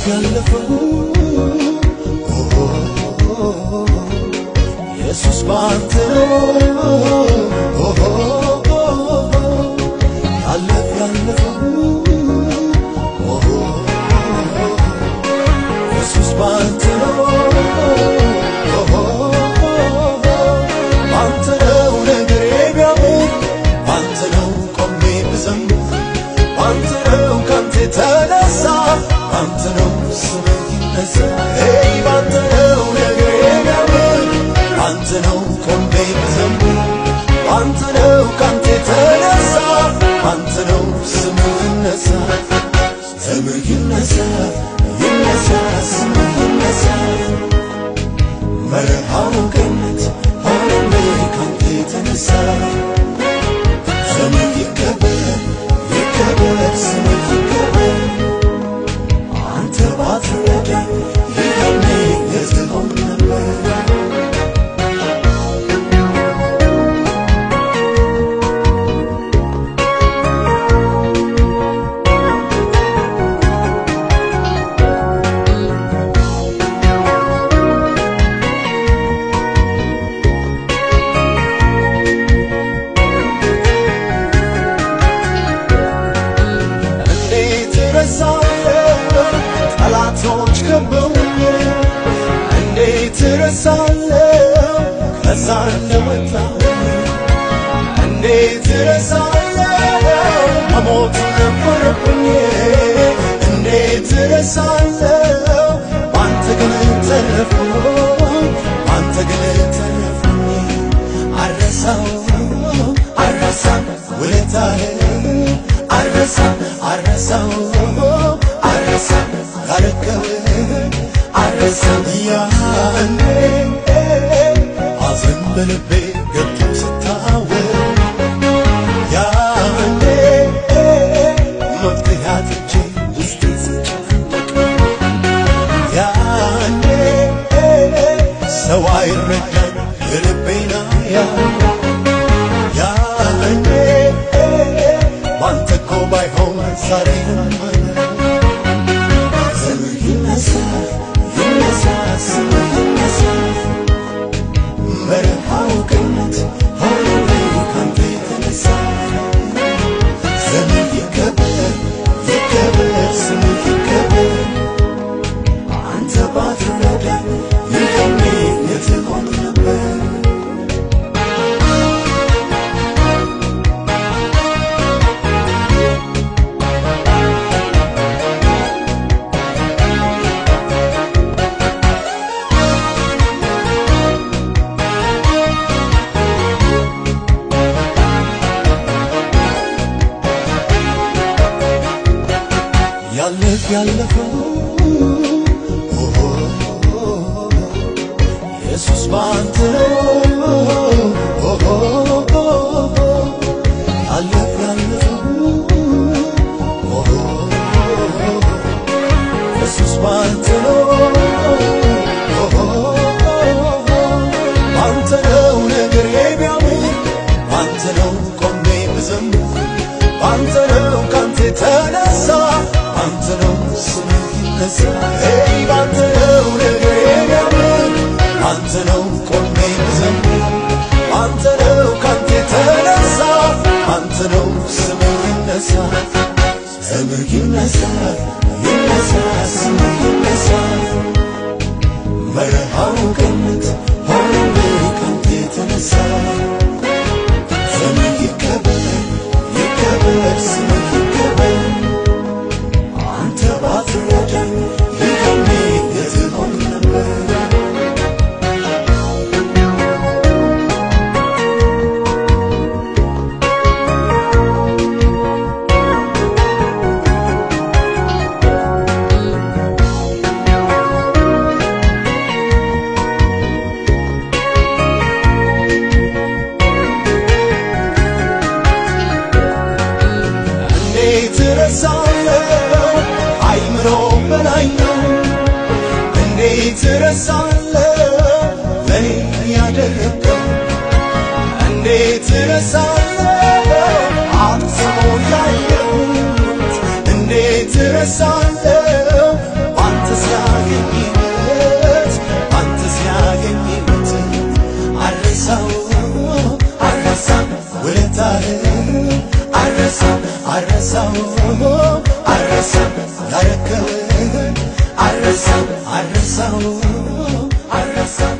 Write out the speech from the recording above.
ያለፈው ኢየሱስ ባንተ ያለፈው ኢየሱስ ባንተ ባንተ ነው ነገሬ ቢያምር ባንተ ነው ቆሜ ብዘምር ባንተ ነው ካንተ ተነሳ ባንተ ነው ስምህ ይነሳ ባንተ ነው ነገሬ ቢያምር ባንተ ነው ቆሜ ብዘምር ባንተ ነው ካንተ ተነሳ ባንተ ነው ስምህ ይነሳ ስምህ ይነሳ ይነሳ ስምህ ይነሳ መርሃው ገነት ሆነልኝ ካንተ ተነሳ ስምህ ይከበር ይከበር ስምህ ይከበር አንተ ባትረዳኝ ይሄኔ የት ሆን ነበር ጠላቶች ከበውኝ እንዴት እረሳለሁ ከዛ እንደወጣሁ እንዴት እረሳለሁ መሞት ነበረብኝ እንዴት እረሳለሁ ባንተ ግን ተረፍኩኝ ባንተ ግን ተረፍኩኝ አልረሳም አልረሳም ውለታህን አልረሳም አልረሳም አልረሳም ያረከብህን አልረሳም ያኔ ሐዘን በልቤ ገብቶ ስታወቅ ያኔ መፍትሄ አጥቼ ውስጤ ስጨነቅ ያኔ ሰው አይረዳኝ የልቤን ያውቃል ያኔ ባንተ እኮ ባይሆን ዛሬ መርሃው ገነት ሆነልኝ ካንተ የተነሳ ስምህ ይከበር ይከበር ስምህ ይከበር አንተ ባትረዳኝ ይሄኔ የት ሆን ነበር ያለፈው ኢየሱስ ባንተ ያለፈው ኢየሱስ ባንተ ባንተ ነው ነገሬ ቢያምር ባንተ ነው ቆሜ ብዘምር ባንተ ነው ካንተ ተነሳ ባንተ ነው ስምህ ይነሳ ባንተ ነው ነገሬ ቢያምር ባንተ ነው ቆሜ ብዘምር ባንተ ነው ካንተ ተነሳ ባንተ ነው ስምህ ይነሳ ስምህ ይነሳ ይነሳ ስምህ ይነሳ መርሃው ገነት ሆነልኝ ካንተ የተነሳ ስምህ ይከበር ይከበር ስምህ ይከበር አንተ ባትረዳኝ ይሄኔ የት ሆን ነበር ረሳለሁ ለኔ ያደረገው እንዴት ረሳለሁ አጥሞ ያየሁት እንዴት ረሳለሁ ባንተ ሲያገኝበት አልረሳም ውለታህን አልረሳም ያረከውን አልረሳም